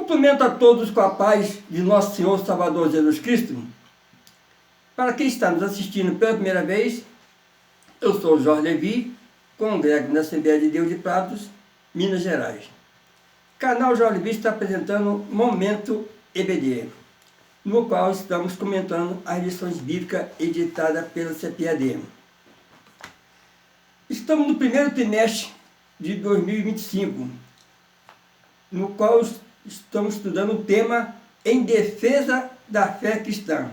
Cumprimento a todos com a paz de nosso Senhor Salvador Jesus Cristo. Para quem está nos assistindo pela primeira vez, eu sou o Jorge Levi, congrego na Assembleia de Deus de Pratos, Minas Gerais. O canal Jorge Levi está apresentando Momento EBD, no qual estamos comentando as lições bíblicas editadas pela CPAD. Estamos no primeiro trimestre de 2025, no qual estamos estudando o tema Em Defesa da Fé Cristã,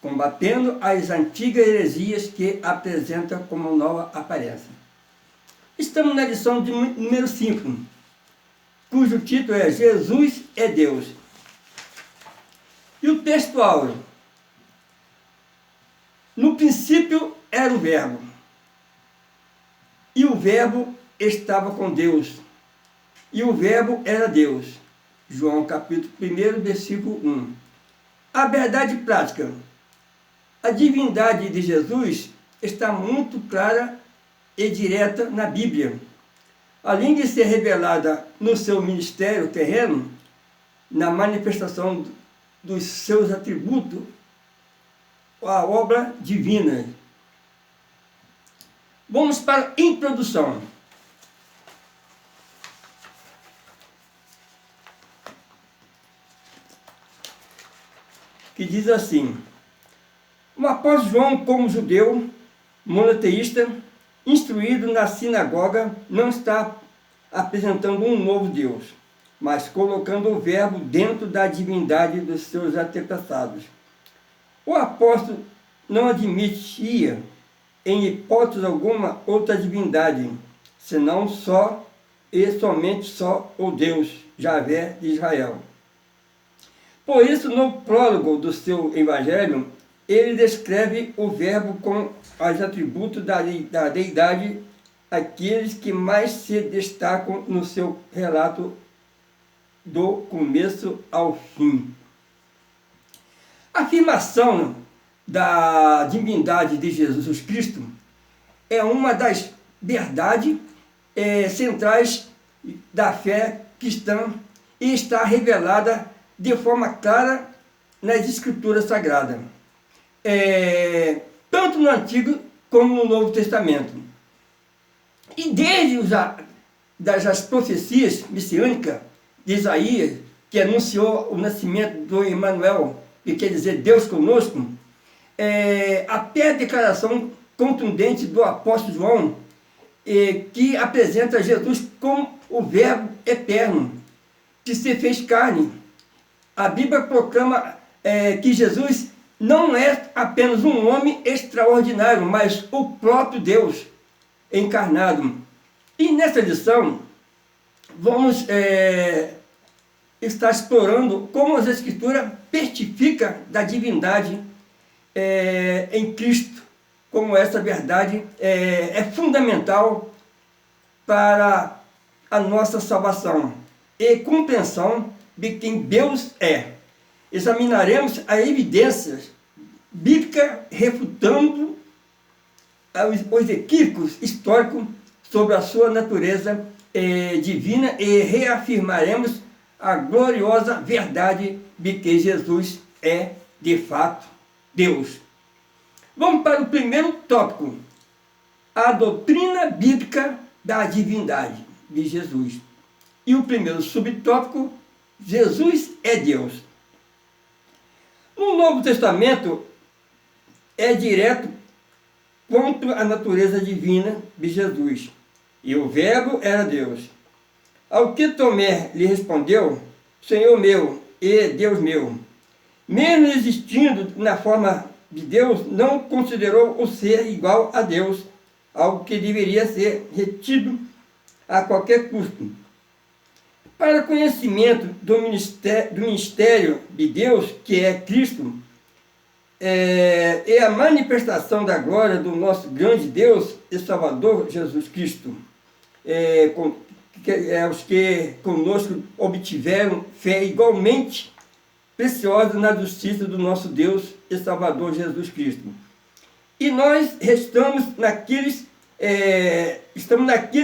combatendo as antigas heresias que apresentam como nova aparência. Estamos na lição de número 5, cujo título é Jesus é Deus. E o texto áureo: no princípio era o Verbo, e o Verbo estava com Deus, e o Verbo era Deus. João capítulo 1, versículo 1. A verdade prática: a divindade de Jesus está muito clara e direta na Bíblia. Além de ser revelada no seu ministério terreno, na manifestação dos seus atributos, a obra divina. Vamos para a introdução. Que diz assim: o apóstolo João, como judeu monoteísta, instruído na sinagoga, não está apresentando um novo Deus, mas colocando o Verbo dentro da divindade dos seus antepassados. O apóstolo não admitia, em hipótese alguma, outra divindade, senão só e somente só o Deus, Javé de Israel. Por isso, no prólogo do seu evangelho, ele descreve o Verbo com os atributos da deidade, aqueles que mais se destacam no seu relato do começo ao fim. A afirmação da divindade de Jesus Cristo é uma das verdades centrais da fé cristã e está revelada de forma clara nas Escrituras Sagradas, tanto no Antigo como no Novo Testamento. E desde as profecias messiânicas de Isaías, que anunciou o nascimento do Emanuel, que quer dizer Deus conosco, até a declaração contundente do apóstolo João, que apresenta Jesus como o Verbo eterno, que se fez carne. A Bíblia proclama que Jesus não é apenas um homem extraordinário, mas o próprio Deus encarnado. E nessa lição, vamos estar explorando como as Escrituras testificam da divindade em Cristo, como essa verdade é fundamental para a nossa salvação e compreensão de quem Deus é. Examinaremos as evidências bíblicas refutando os equívocos históricos sobre a sua natureza divina e reafirmaremos a gloriosa verdade de que Jesus é, de fato, Deus. Vamos para o primeiro tópico: a doutrina bíblica da divindade de Jesus. E o primeiro subtópico: Jesus é Deus. No Novo Testamento, é direto quanto à natureza divina de Jesus. E o Verbo era Deus. Ao que Tomé lhe respondeu: Senhor meu e Deus meu. Mesmo existindo na forma de Deus, não considerou o ser igual a Deus, algo que deveria ser retido a qualquer custo. Para conhecimento do ministério de Deus, que é Cristo, e a manifestação da glória do nosso grande Deus e Salvador Jesus Cristo, os que conosco obtiveram fé igualmente preciosa na justiça do nosso Deus e Salvador Jesus Cristo. E nós estamos naquele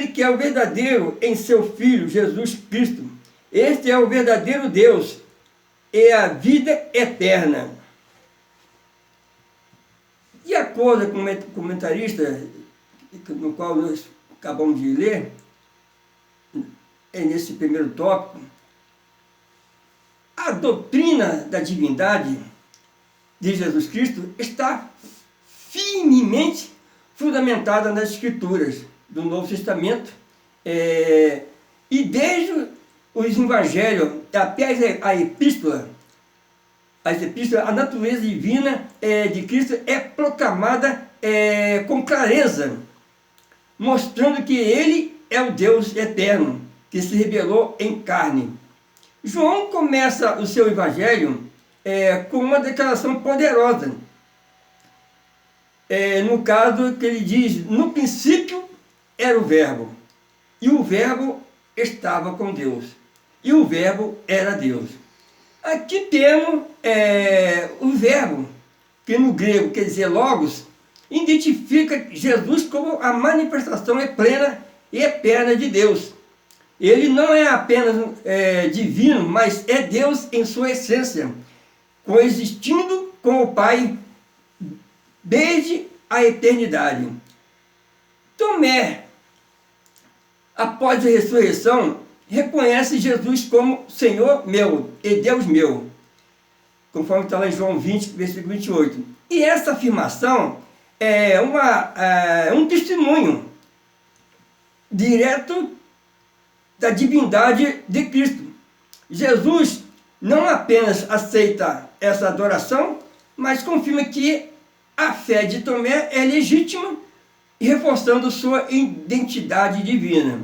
que é o verdadeiro em seu Filho, Jesus Cristo, Este é o verdadeiro Deus e a vida eterna. De acordo com o comentarista, no qual nós acabamos de ler, nesse primeiro tópico, a doutrina da divindade de Jesus Cristo está firmemente fundamentada nas Escrituras do Novo Testamento, e desde os Evangelhos até as epístolas, a natureza divina de Cristo é proclamada com clareza, mostrando que Ele é o Deus eterno, que se revelou em carne. João começa o seu Evangelho com uma declaração poderosa. No caso que ele diz, no princípio era o Verbo, e o Verbo estava com Deus, e o Verbo era Deus. Aqui temos o Verbo, que no grego quer dizer logos, identifica Jesus como a manifestação plena e eterna de Deus. Ele não é apenas divino, mas é Deus em sua essência, coexistindo com o Pai desde a eternidade. Tomé, após a ressurreição, reconhece Jesus como Senhor meu e Deus meu, conforme está lá em João 20, versículo 28. E essa afirmação é um testemunho direto da divindade de Cristo. Jesus não apenas aceita essa adoração, mas confirma que a fé de Tomé é legítima, reforçando sua identidade divina.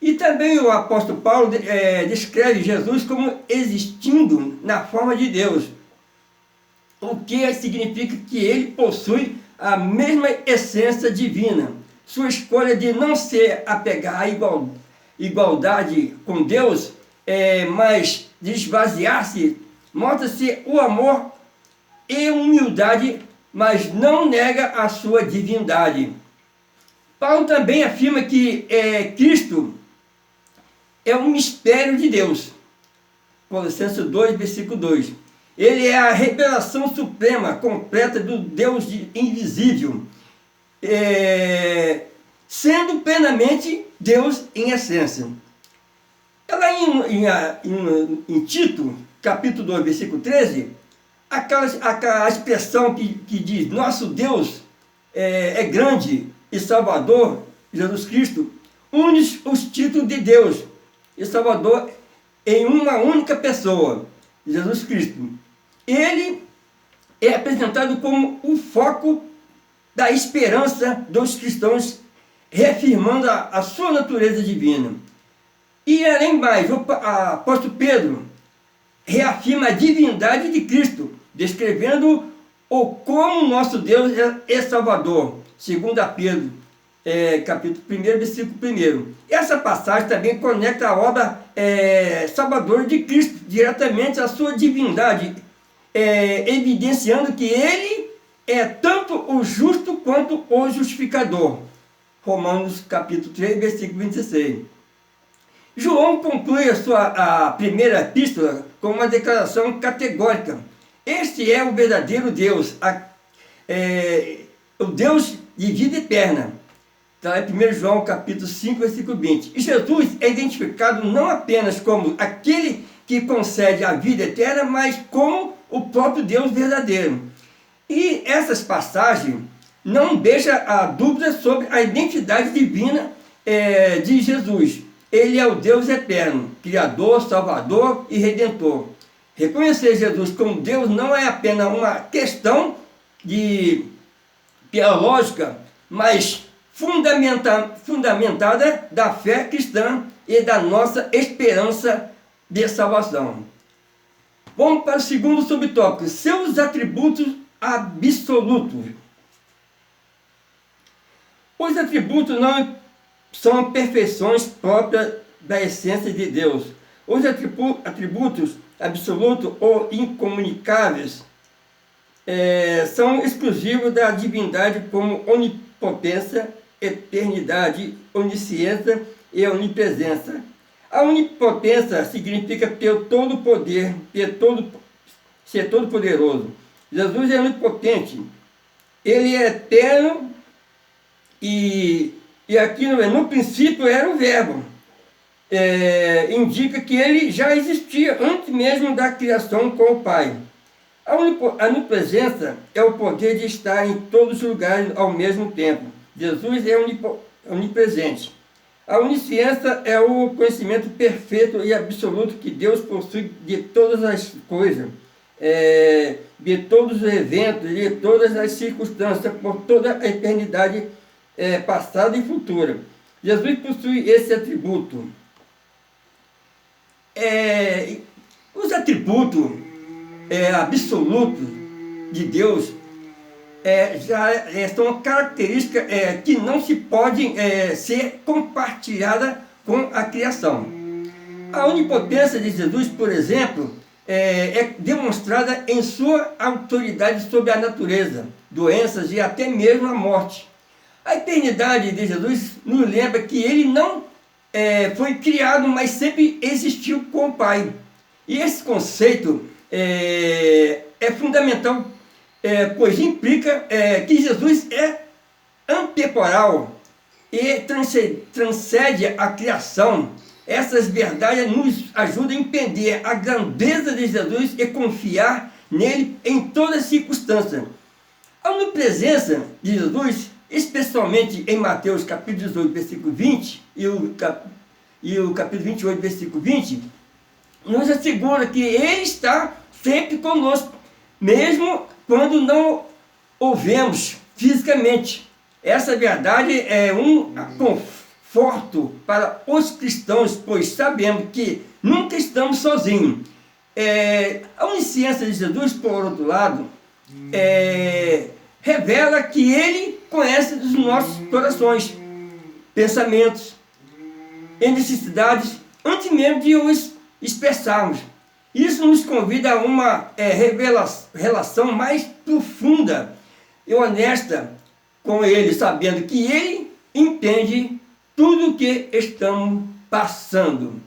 E também o apóstolo Paulo descreve Jesus como existindo na forma de Deus, o que significa que ele possui a mesma essência divina. Sua escolha de não se apegar à igualdade com Deus, mas de esvaziar-se, mostra-se o amor e humildade, mas não nega a sua divindade. Paulo também afirma que Cristo é um mistério de Deus. Colossenses 2, versículo 2. Ele é a revelação suprema, completa do Deus invisível, sendo plenamente Deus em essência. Ela em Tito, capítulo 2, versículo 13, aquela expressão que diz, nosso Deus é grande e Salvador, Jesus Cristo, une os títulos de Deus e Salvador em uma única pessoa, Jesus Cristo. Ele é apresentado como o foco da esperança dos cristãos, reafirmando a sua natureza divina. E além mais, o apóstolo Pedro reafirma a divindade de Cristo, descrevendo como nosso Deus é Salvador, segundo Pedro, capítulo 1, versículo 1. Essa passagem também conecta a obra salvadora de Cristo diretamente à sua divindade, evidenciando que Ele é tanto o justo quanto o justificador. Romanos capítulo 3, versículo 26. João conclui a primeira epístola com uma declaração categórica. Este é o verdadeiro Deus, o Deus de vida eterna. Está em 1 João capítulo 5, versículo 20. E Jesus é identificado não apenas como aquele que concede a vida eterna, mas como o próprio Deus verdadeiro. E essas passagens não deixam a dúvida sobre a identidade divina de Jesus. Ele é o Deus eterno, Criador, Salvador e Redentor. Reconhecer Jesus como Deus não é apenas uma questão teológica, mas fundamentada da fé cristã e da nossa esperança de salvação. Vamos para o segundo subtópico, seus atributos absolutos. Os atributos não são perfeições próprias da essência de Deus. Os atributos absolutos ou incomunicáveis são exclusivos da divindade, como onipotência, eternidade, onisciência e onipresença. A onipotência significa ter todo o poder, ser todo poderoso. Jesus é onipotente, ele é eterno e aqui no princípio era o verbo. Indica que ele já existia antes mesmo da criação com o Pai. A onipresença é o poder de estar em todos os lugares ao mesmo tempo. Jesus é onipresente. A onisciência é o conhecimento perfeito e absoluto que Deus possui de todas as coisas, de todos os eventos, de todas as circunstâncias, por toda a eternidade passada e futura. Jesus possui esse atributo. Os atributos absolutos de Deus já são características que não se podem ser compartilhadas com a criação. A onipotência de Jesus, por exemplo, é demonstrada em sua autoridade sobre a natureza, doenças e até mesmo a morte. A eternidade de Jesus nos lembra que ele não foi criado, mas sempre existiu com o Pai. E esse conceito é fundamental, pois implica que Jesus é antemporal e transcende a criação. Essas verdades nos ajudam a entender a grandeza de Jesus e confiar nele em todas as circunstâncias. A onipresença de Jesus, especialmente em Mateus capítulo 18, versículo 20 e o capítulo 28, versículo 20, nos assegura que ele está sempre conosco, mesmo quando não o vemos fisicamente. Essa verdade é um conforto para os cristãos, pois sabemos que nunca estamos sozinhos. A onisciência de Jesus, por outro lado, revela que ele conhece os nossos corações, pensamentos e necessidades antes mesmo de os expressarmos. Isso nos convida a uma relação mais profunda e honesta com ele, sabendo que ele entende tudo o que estamos passando.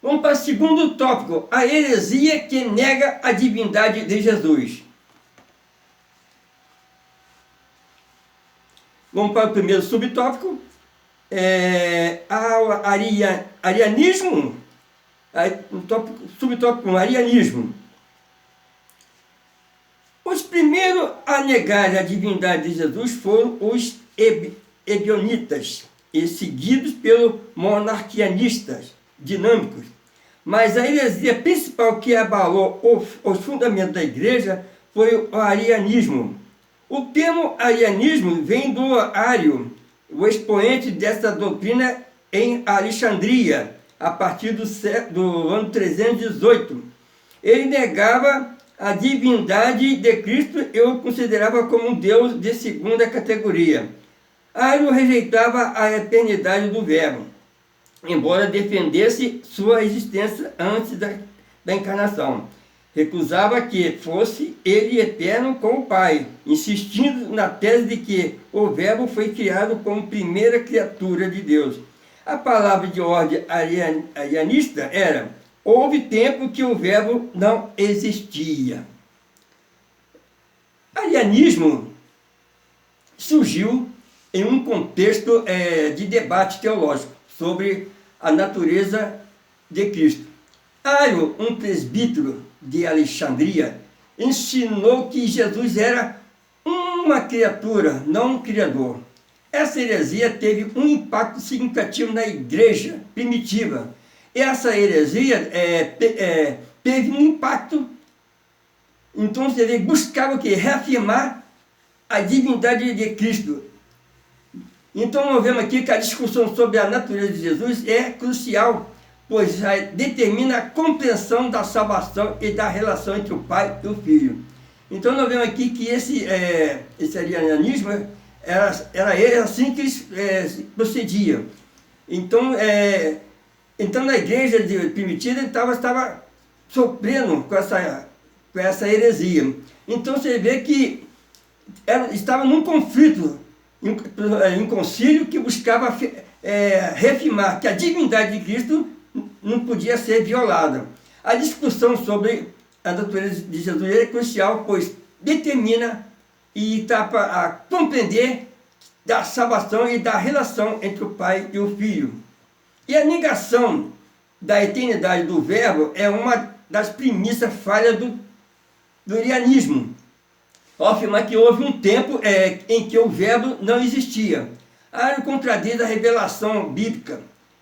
Vamos para o segundo tópico, a heresia que nega a divindade de Jesus. Vamos para o primeiro subtópico, arianismo. Subtópico 1, arianismo. Os primeiros a negar a divindade de Jesus foram os ebionitas, e seguidos pelos monarquianistas dinâmicos. Mas a heresia principal que abalou os fundamentos da igreja foi o arianismo. O termo arianismo vem do Ario, o expoente dessa doutrina em Alexandria, a partir do ano 318. Ele negava a divindade de Cristo e o considerava como um Deus de segunda categoria. Ario rejeitava a eternidade do Verbo, embora defendesse sua existência antes da encarnação. Recusava que fosse ele eterno com o Pai, insistindo na tese de que o Verbo foi criado como primeira criatura de Deus. A palavra de ordem arianista era: houve tempo que o Verbo não existia. Arianismo surgiu em um contexto de debate teológico sobre a natureza de Cristo. Ario, um presbítero de Alexandria, ensinou que Jesus era uma criatura, não um criador. Essa heresia teve um impacto significativo na igreja primitiva. Essa heresia teve um impacto, então ele buscava o quê? Reafirmar a divindade de Cristo. Então nós vemos aqui que a discussão sobre a natureza de Jesus é crucial, pois determina a compreensão da salvação e da relação entre o Pai e o Filho. Então nós vemos aqui que esse arianismo era assim que eles procediam. Então na igreja primitiva ele estava sofrendo com essa heresia. Então você vê que estava num conflito, em concílio, que buscava reafirmar que a divindade de Cristo não podia ser violada. A discussão sobre a natureza de Jesus é crucial, pois determina e está a compreender da salvação e da relação entre o Pai e o Filho. E a negação da eternidade do Verbo é uma das premissas falhas do arianismo, ao afirmar que houve um tempo em que o Verbo não existia. Ariano contradiz a revelação bíblica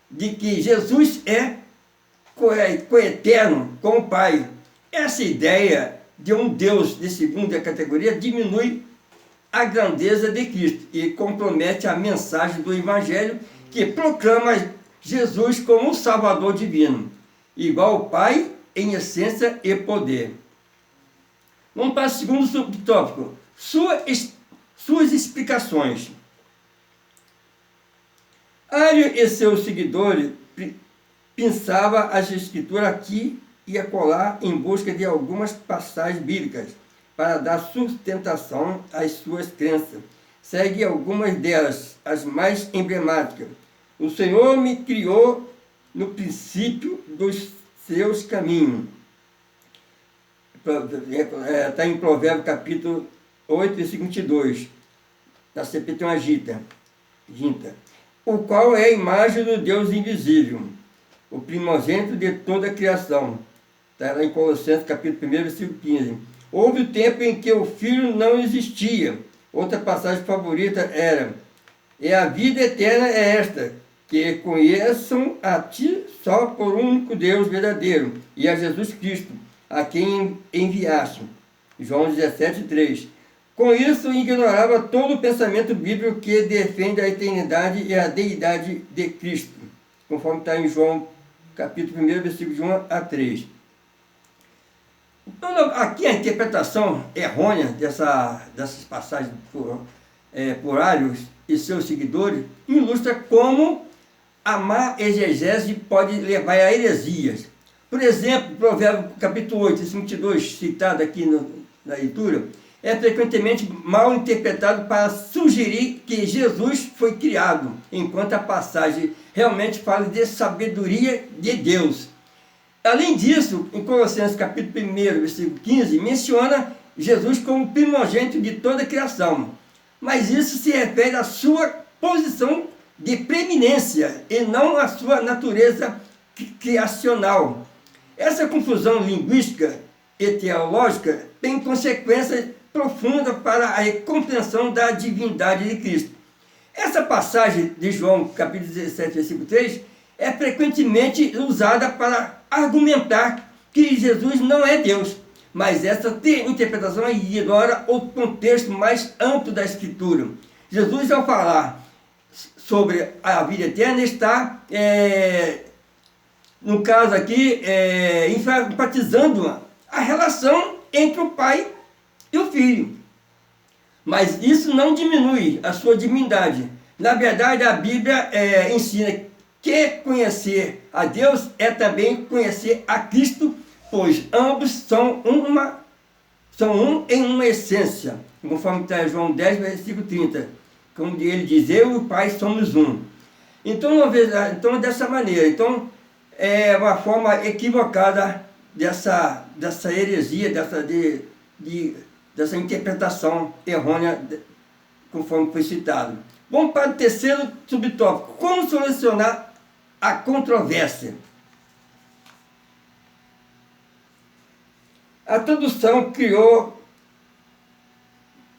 de que Jesus é coeterno com o Pai. Essa ideia de um Deus de segunda categoria diminui a grandeza de Cristo e compromete a mensagem do Evangelho, que proclama Jesus como o Salvador divino, igual ao Pai em essência e poder. Vamos para o segundo subtópico, suas explicações. Ario e seus seguidores pensavam as escrituras aqui e acolá em busca de algumas passagens bíblicas para dar sustentação às suas crenças. Segue algumas delas, as mais emblemáticas. O Senhor me criou no princípio dos seus caminhos. Está em Provérbios capítulo 8, versículo 22, da Septuaginta. O qual é a imagem do Deus invisível, o primogênito de toda a criação. Está lá em Colossenses capítulo 1, versículo 15. Houve o tempo em que o Filho não existia. Outra passagem favorita era: e a vida eterna é esta, que conheçam a ti só por um único Deus verdadeiro, e a Jesus Cristo, a quem enviaste. João 17, 3. Com isso, ignorava todo o pensamento bíblico que defende a eternidade e a deidade de Cristo, conforme está em João capítulo 1, versículo de 1 a 3. Então, aqui a interpretação errônea dessas passagens por Ario e seus seguidores ilustra como a má exegese pode levar a heresias. Por exemplo, Provérbios capítulo 8, 22, citado aqui na leitura, é frequentemente mal interpretado para sugerir que Jesus foi criado, enquanto a passagem realmente fala de sabedoria de Deus. Além disso, em Colossenses capítulo 1, versículo 15, menciona Jesus como primogênito de toda a criação. Mas isso se refere à sua posição de preeminência e não à sua natureza criacional. Essa confusão linguística e teológica tem consequências profundas para a compreensão da divindade de Cristo. Essa passagem de João, capítulo 17, versículo 3, é frequentemente usada para argumentar que Jesus não é Deus, mas essa interpretação ignora o contexto mais amplo da Escritura. Jesus, ao falar sobre a vida eterna, está, no caso aqui, enfatizando a relação entre o Pai e o Filho. Mas isso não diminui a sua divindade. Na verdade, a Bíblia ensina que conhecer a Deus é também conhecer a Cristo, pois ambos são um em uma essência, conforme está em João 10, versículo 30, como ele diz: eu e o Pai somos um. Então, dessa maneira, é uma forma equivocada dessa heresia, dessa interpretação errônea, conforme foi citado. Vamos para o terceiro subtópico: como solucionar a controvérsia. A tradução criou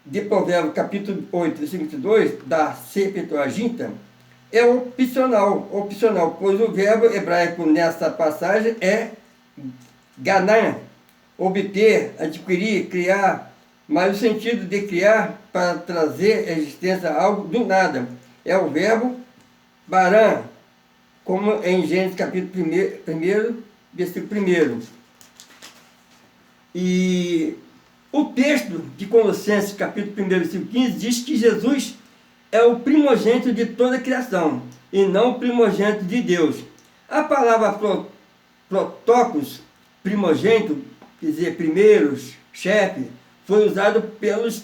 de Provérbios capítulo 8, versículo 2, da Septuaginta, é opcional, pois o verbo hebraico nessa passagem é ganar, obter, adquirir, criar, mas o sentido de criar para trazer à existência algo do nada é o verbo baran, como em Gênesis capítulo 1, versículo 1. E o texto de Colossenses capítulo 1, versículo 15 diz que Jesus é o primogênito de toda a criação e não o primogênito de Deus. A palavra protócos, primogênito, quer dizer, primeiros, chefe, foi usado pelos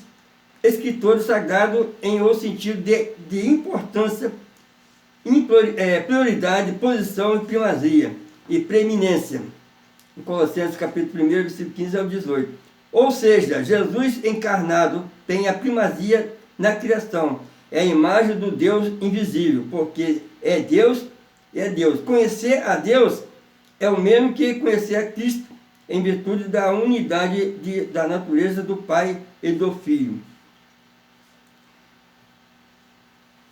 escritores sagrados em o sentido de importância prioridade, posição e primazia e preeminência. Em Colossenses capítulo 1, versículo 15 ao 18. Ou seja, Jesus encarnado tem a primazia na criação. É a imagem do Deus invisível, porque é Deus. Conhecer a Deus é o mesmo que conhecer a Cristo, em virtude da unidade da natureza do Pai e do Filho.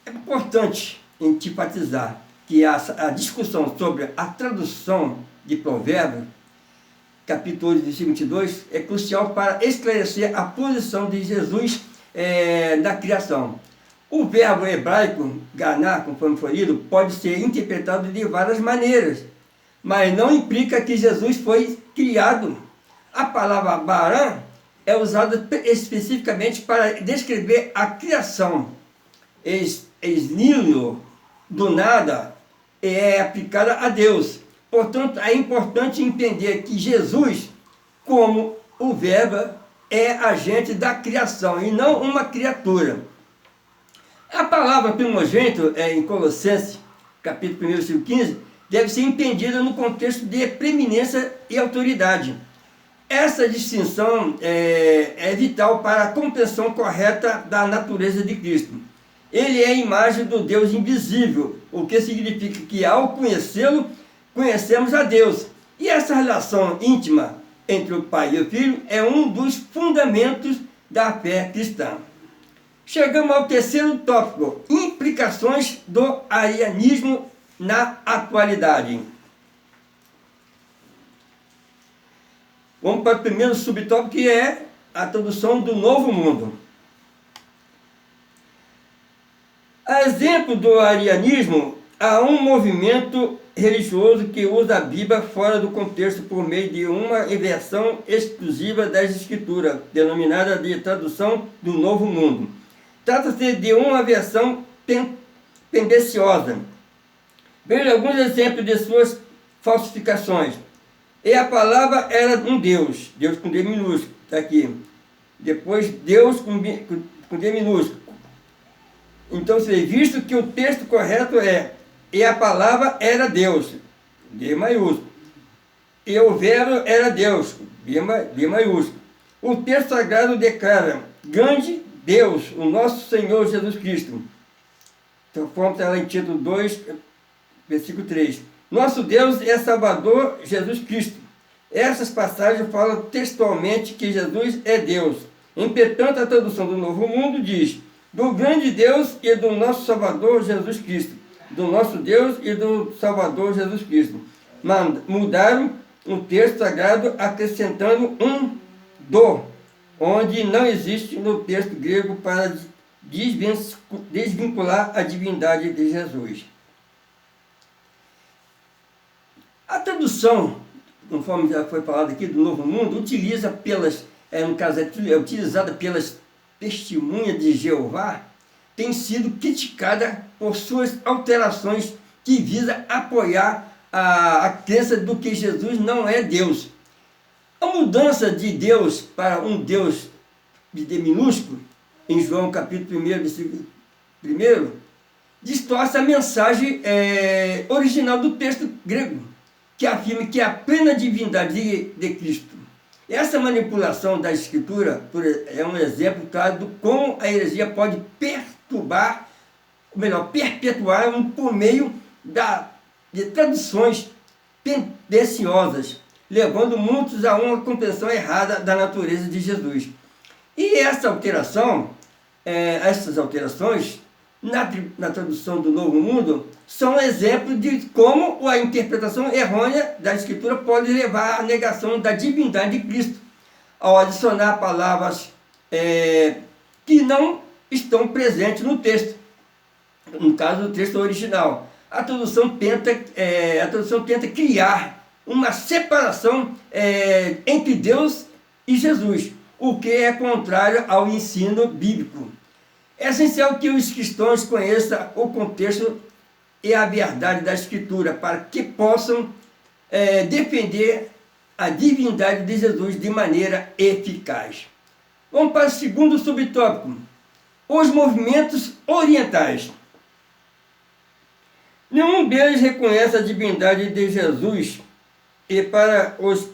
É importante enfatizar que a discussão sobre a tradução de Provérbios, capítulo 8, versículo 22, é crucial para esclarecer a posição de Jesus na criação. O verbo hebraico, ganá, conforme foi lido, pode ser interpretado de várias maneiras, mas não implica que Jesus foi criado. A palavra barã é usada especificamente para descrever a criação. Ex nihilo, do nada, é aplicada a Deus. Portanto, é importante entender que Jesus, como o verbo, é agente da criação e não uma criatura. A palavra primogênito, em Colossenses, capítulo 1, versículo 15, deve ser entendida no contexto de preeminência e autoridade. Essa distinção é vital para a compreensão correta da natureza de Cristo. Ele é a imagem do Deus invisível, o que significa que ao conhecê-lo, conhecemos a Deus. E essa relação íntima entre o Pai e o Filho é um dos fundamentos da fé cristã. Chegamos ao terceiro tópico, implicações do arianismo na atualidade. Vamos para o primeiro subtópico, que é a tradução do Novo Mundo. A exemplo do arianismo, há um movimento religioso que usa a Bíblia fora do contexto por meio de uma inversão exclusiva das Escrituras, denominada de tradução do Novo Mundo. Trata-se de uma versão tendenciosa. Veja alguns exemplos de suas falsificações. E a palavra era um Deus, Deus com D minúsculo, está aqui. Depois Deus com D minúsculo. Então, visto que o texto correto é: e a palavra era Deus, D maiúsculo. E o verbo era Deus, B maiúsculo. O texto sagrado declara: grande Deus, o nosso Senhor Jesus Cristo. Então, conforme está lá em Tito 2, versículo 3. Nosso Deus é Salvador Jesus Cristo. Essas passagens falam textualmente que Jesus é Deus. Entretanto, a tradução do Novo Mundo diz: do grande Deus e do nosso Salvador Jesus Cristo. Do nosso Deus e do Salvador Jesus Cristo. Mudaram o texto sagrado acrescentando um do, onde não existe no texto grego para desvincular a divindade de Jesus. A tradução, conforme já foi falado aqui, do Novo Mundo, utiliza no caso, é utilizada pelas testemunhas de Jeová, tem sido criticada por suas alterações que visam apoiar a crença do que Jesus não é Deus. A mudança de Deus para um Deus de D minúsculo, em João capítulo 1, versículo 1, distorce a mensagem original do texto grego, que afirma que a plena divindade de Cristo. Essa manipulação da Escritura é um exemplo claro de como a heresia pode perturbar, ou melhor, perpetuar por meio de traduções tendenciosas, levando muitos a uma compreensão errada da natureza de Jesus. E essas alterações, na tradução do Novo Mundo, são exemplos de como a interpretação errônea da Escritura pode levar à negação da divindade de Cristo, ao adicionar palavras que não estão presentes no texto, no caso do texto original. A tradução tenta criar uma separação entre Deus e Jesus, o que é contrário ao ensino bíblico. É essencial que os cristãos conheçam o contexto e a verdade da Escritura para que possam defender a divindade de Jesus de maneira eficaz. Vamos para o segundo subtópico: os movimentos orientais. Nenhum deles reconhece a divindade de Jesus, e para os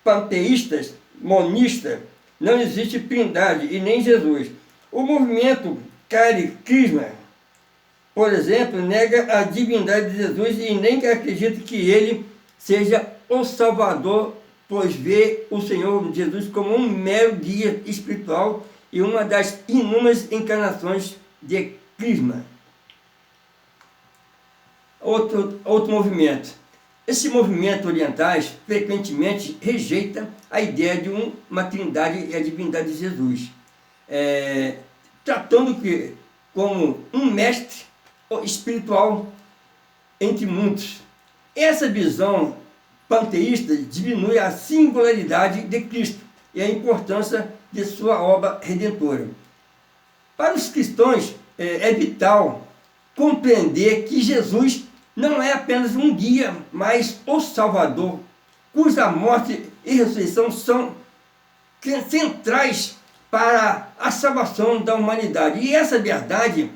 panteístas, monistas, não existe trindade e nem Jesus. O movimento Hare Krishna, por exemplo, nega a divindade de Jesus e nem acredita que ele seja o Salvador, pois vê o Senhor Jesus como um mero guia espiritual e uma das inúmeras encarnações de Krishna. Outro movimento. Esse movimento orientais frequentemente rejeita a ideia de uma trindade e a divindade de Jesus, tratando que como um mestre espiritual entre muitos. Essa visão panteísta diminui a singularidade de Cristo e a importância de sua obra redentora. Para os cristãos, é vital compreender que Jesus não é apenas um guia, mas o Salvador, cuja morte e ressurreição são centrais para a salvação da humanidade. E essa verdade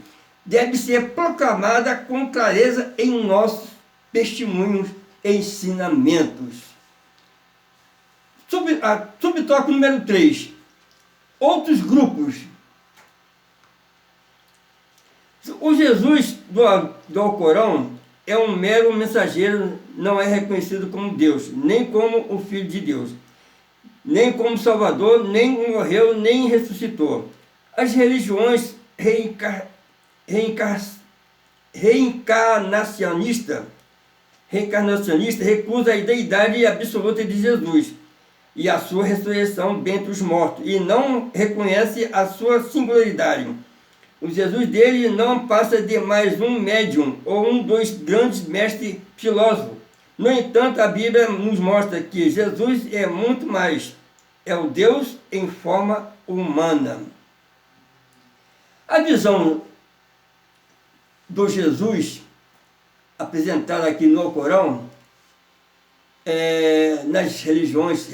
deve ser proclamada com clareza em nossos testemunhos e ensinamentos. Subtópico número 3. Outros grupos. O Jesus do Alcorão é um mero mensageiro, não é reconhecido como Deus, nem como o Filho de Deus, nem como Salvador, nem morreu, nem ressuscitou. As religiões reencarnacionistas recusam a deidade absoluta de Jesus e a sua ressurreição dentre os mortos, e não reconhece a sua singularidade. O Jesus dele não passa de mais um médium ou um dos grandes mestres filósofos. No entanto, a Bíblia nos mostra que Jesus é muito mais. É o Deus em forma humana. A visão do Jesus apresentada aqui no Alcorão, nas religiões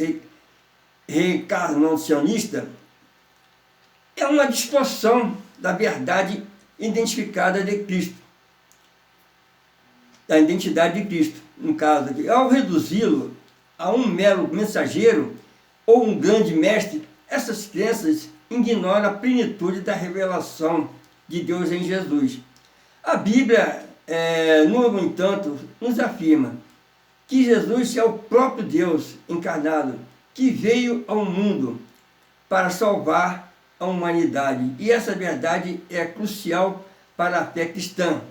reencarnacionistas, é uma distorção da verdade identificada de Cristo, da identidade de Cristo, no caso aqui. Ao reduzi-lo a um mero mensageiro ou um grande mestre, essas crenças ignoram a plenitude da revelação de Deus em Jesus. A Bíblia, no entanto, nos afirma que Jesus é o próprio Deus encarnado, que veio ao mundo para salvar a humanidade. E essa verdade é crucial para a fé cristã,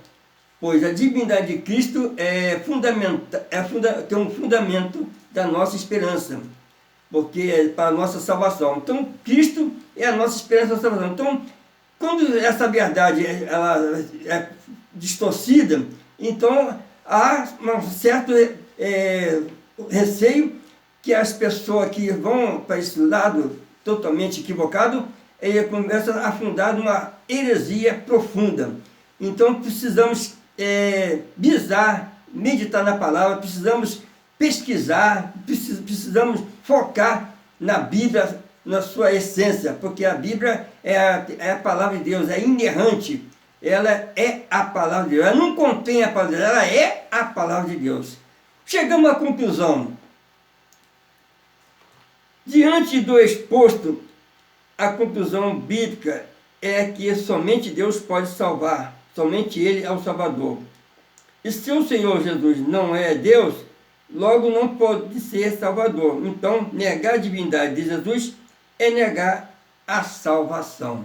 pois a divindade de Cristo tem um fundamento da nossa esperança, porque é para a nossa salvação. Então, Cristo é a nossa esperança da salvação. Então, quando essa verdade ela é distorcida, então há um certo receio que as pessoas que vão para esse lado totalmente equivocado, começam a afundar numa heresia profunda. Então precisamos visar, meditar na palavra, precisamos pesquisar, precisamos focar na Bíblia, na sua essência, porque a Bíblia é a palavra de Deus, é inerrante, ela é a palavra de Deus, ela não contém a palavra de Deus, ela é a palavra de Deus. Chegamos à conclusão. Diante do exposto, a conclusão bíblica é que somente Deus pode salvar, somente Ele é o Salvador. E se o Senhor Jesus não é Deus, logo não pode ser Salvador. Então, negar a divindade de Jesus é negar a salvação.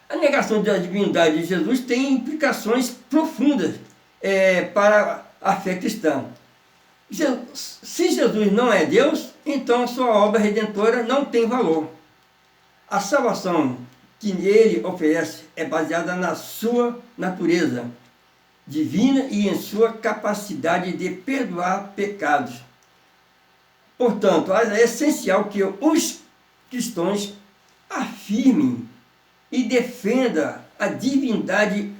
A negação da divindade de Jesus tem implicações profundas para a fé cristã. Se Jesus não é Deus, então sua obra redentora não tem valor. A salvação que ele oferece é baseada na sua natureza divina e em sua capacidade de perdoar pecados. Portanto, é essencial que os cristãos afirmem e defendam a divindade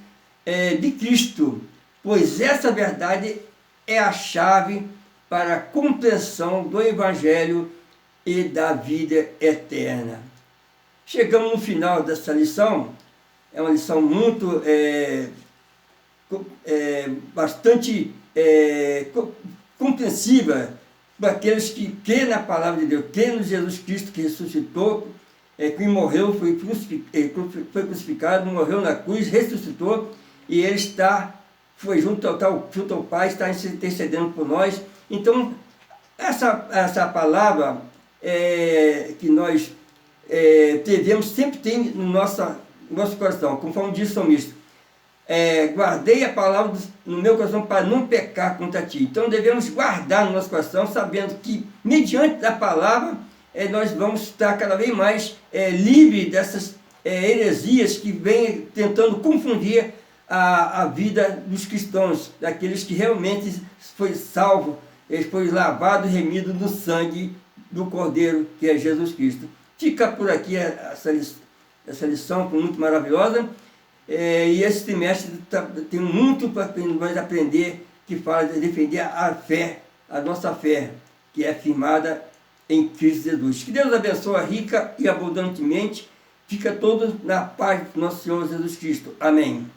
de Cristo, pois essa verdade é a chave para a compreensão do Evangelho e da vida eterna. Chegamos no final dessa lição, é uma lição muito bastante compreensiva para aqueles que creem na palavra de Deus, creem no Jesus Cristo que ressuscitou, que morreu, foi crucificado, morreu na cruz, ressuscitou, e ele foi junto ao Pai, está intercedendo por nós. Então, essa palavra que nós devemos sempre ter no nosso coração, conforme diz o salmista, guardei a palavra no meu coração para não pecar contra ti. Então devemos guardar no nosso coração, sabendo que mediante da palavra nós vamos estar cada vez mais livres dessas heresias que vêm tentando confundir a vida dos cristãos, daqueles que realmente foi salvo, eles foi lavado e remido no sangue do Cordeiro, que é Jesus Cristo. Fica por aqui essa lição muito maravilhosa, e esse trimestre tem muito para nós aprender, que fala de defender a fé, a nossa fé, que é firmada em Cristo Jesus. Que Deus abençoe rica e abundantemente. Fica todos na paz do nosso Senhor Jesus Cristo. Amém.